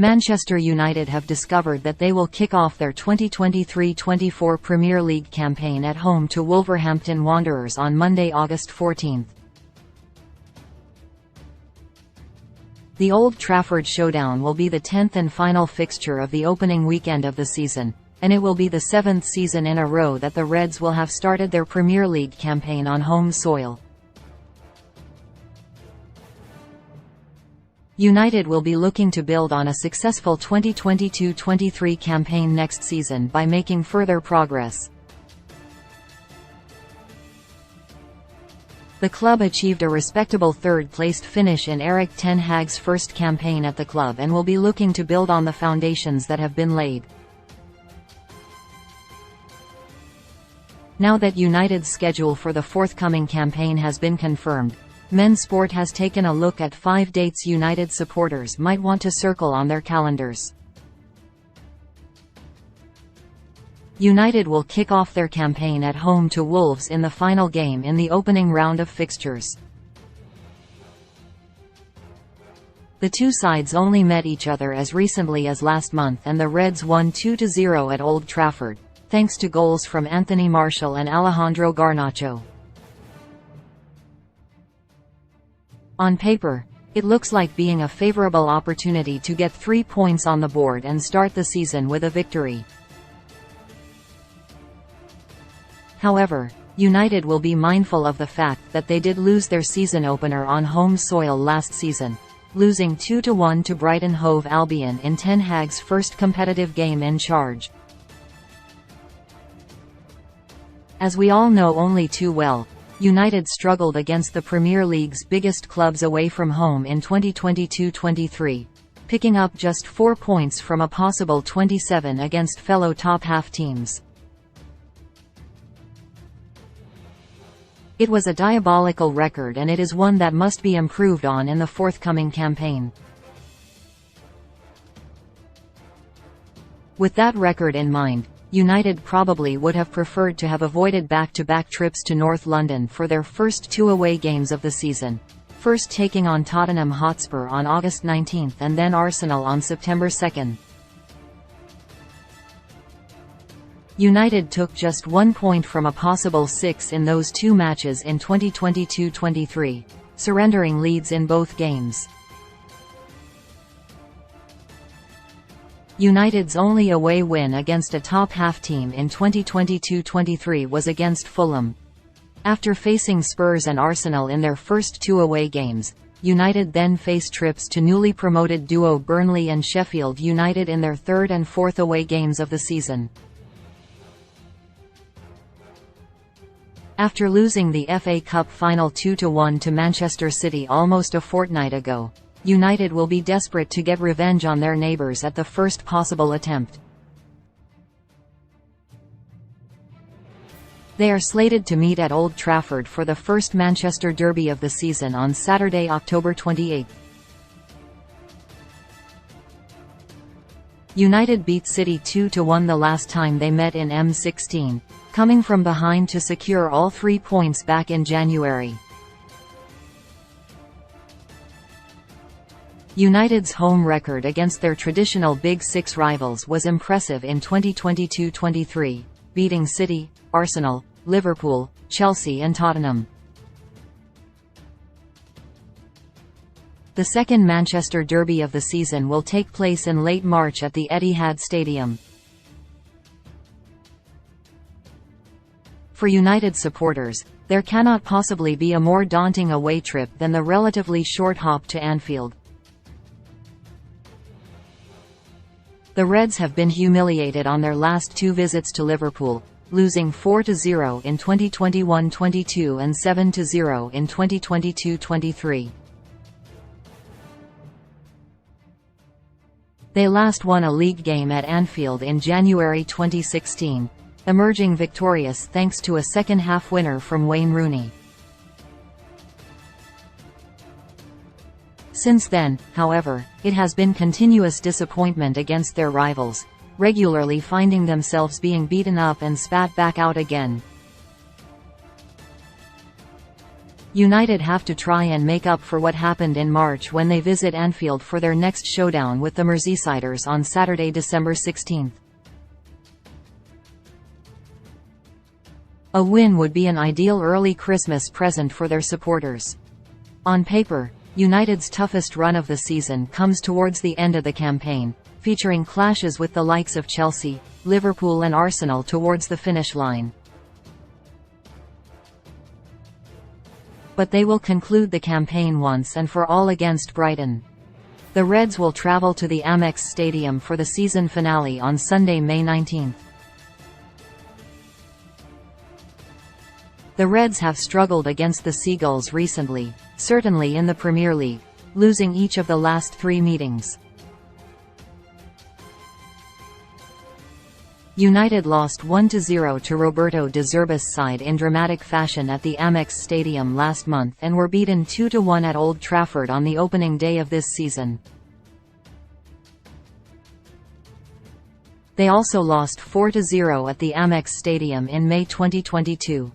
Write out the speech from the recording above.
Manchester United have discovered that they will kick off their 2023-24 Premier League campaign at home to Wolverhampton Wanderers on Monday, August 14. The Old Trafford showdown will be the 10th and final fixture of the opening weekend of the season, and it will be the 7th season in a row that the Reds will have started their Premier League campaign on home soil. United will be looking to build on a successful 2022-23 campaign next season by making further progress. The club achieved a respectable third-placed finish in Erik ten Hag's first campaign at the club and will be looking to build on the foundations that have been laid. Now that United's schedule for the forthcoming campaign has been confirmed, Men Sport has taken a look at 5 dates United supporters might want to circle on their calendars. United will kick off their campaign at home to Wolves in the final game in the opening round of fixtures. The two sides only met each other as recently as last month, and the Reds won 2-0 at Old Trafford, thanks to goals from Anthony Martial and Alejandro Garnacho. On paper, it looks like being a favourable opportunity to get 3 points on the board and start the season with a victory. However, United will be mindful of the fact that they did lose their season opener on home soil last season, losing 2-1 to Brighton Hove Albion in Ten Hag's first competitive game in charge. As we all know only too well, United struggled against the Premier League's biggest clubs away from home in 2022-23, picking up just 4 points from a possible 27 against fellow top-half teams. It was a diabolical record, and it is one that must be improved on in the forthcoming campaign. With that record in mind, United probably would have preferred to have avoided back-to-back trips to North London for their first 2 away games of the season, first taking on Tottenham Hotspur on August 19 and then Arsenal on September 2. United took just 1 point from a possible 6 in those 2 matches in 2022-23, surrendering leads in both games. United's only away win against a top-half team in 2022-23 was against Fulham. After facing Spurs and Arsenal in their first 2 away games, United then faced trips to newly promoted duo Burnley and Sheffield United in their 3rd and 4th away games of the season. After losing the FA Cup final 2-1 to Manchester City almost a fortnight ago, United will be desperate to get revenge on their neighbours at the first possible attempt. They are slated to meet at Old Trafford for the first Manchester derby of the season on Saturday, October 28. United beat City 2-1 the last time they met in M16, coming from behind to secure all 3 points back in January. United's home record against their traditional Big Six rivals was impressive in 2022-23, beating City, Arsenal, Liverpool, Chelsea and Tottenham. The second Manchester derby of the season will take place in late March at the Etihad Stadium. For United supporters, there cannot possibly be a more daunting away trip than the relatively short hop to Anfield. The Reds have been humiliated on their last 2 visits to Liverpool, losing 4-0 in 2021-22 and 7-0 in 2022-23. They last won a league game at Anfield in January 2016, emerging victorious thanks to a second-half winner from Wayne Rooney. Since then, however, it has been continuous disappointment against their rivals, regularly finding themselves being beaten up and spat back out again. United have to try and make up for what happened in March when they visit Anfield for their next showdown with the Merseysiders on Saturday, December 16. A win would be an ideal early Christmas present for their supporters. On paper, United's toughest run of the season comes towards the end of the campaign, featuring clashes with the likes of Chelsea, Liverpool and Arsenal towards the finish line. But they will conclude the campaign once and for all against Brighton. The Reds will travel to the Amex Stadium for the season finale on Sunday, May 19. The Reds have struggled against the Seagulls recently, certainly in the Premier League, losing each of the last 3 meetings. United lost 1-0 to Roberto De Zerbi's side in dramatic fashion at the Amex Stadium last month and were beaten 2-1 at Old Trafford on the opening day of this season. They also lost 4-0 at the Amex Stadium in May 2022.